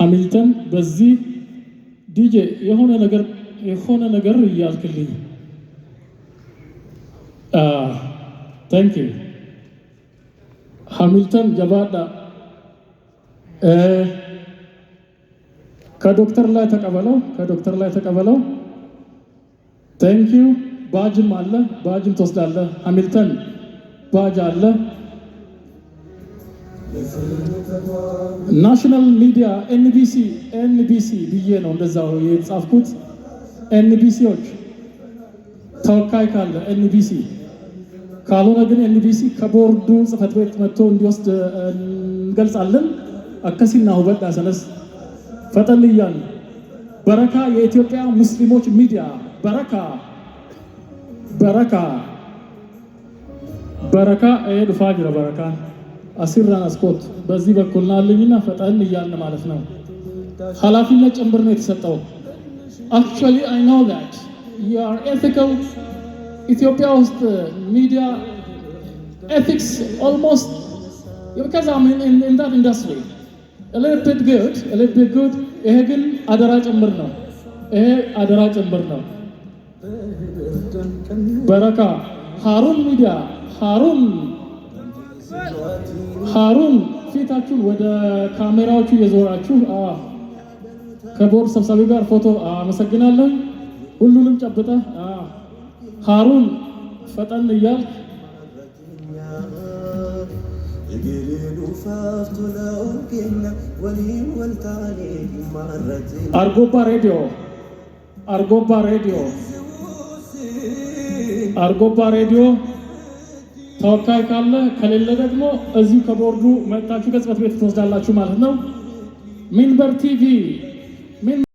ሃሚልተን በዚህ ዲጄ የሆነ ነገር እያልክልኝ ታንክ ዩ ሃሚልተን ጀባዳ ከዶክተር ላይ ተቀበለው ታንክ ዩ ባጅም አለ ባጅም ተወስዳለህ ሃሚልተን ባጅ አለ ናሽናል ሚዲያ ኤንቢሲ ብዬ ነው እንደዛው የጻፍኩት ኤንቢሲዎች ተወካይ ካለ ኤንቢሲ ካልሆነ ግን ኤንቢሲ ከቦርዱ ጽፈት ቤት መጥቶ እንዲወስድ እንገልጻለን አከሲና ሁበት አሰነስ ፈጠንያን በረካ የኢትዮጵያ ሙስሊሞች ሚዲያ በረካ ፋጅረ በረካ አሲራን አስኮት በዚህ በኩል ናልኝና ፈጠን እያልን ማለት ነው ኃላፊነት ጭምር ነው የተሰጠው actually I know that you are ethical Ethiopia ውስጥ media ethics almost because I'm in that industry a little bit good ይሄ ግን አደራ ጭምር ነው በረካ ሃሩን ሚዲያ ሃሩን ፊታችሁን ወደ ካሜራዎቹ የዞራችሁ ከቦርድ ሰብሳቢ ጋር ፎቶ አመሰግናለሁ ሁሉንም ጨብጠ ሃሩን ፈጠን እያልክ አርጎባ ሬዲዮ ተወካይ ካለ ከሌለ ደግሞ እዚሁ ከቦርዱ መጣችሁ ከጽፈት ቤት ተወስዳላችሁ ማለት ነው ሚንበር ቲቪ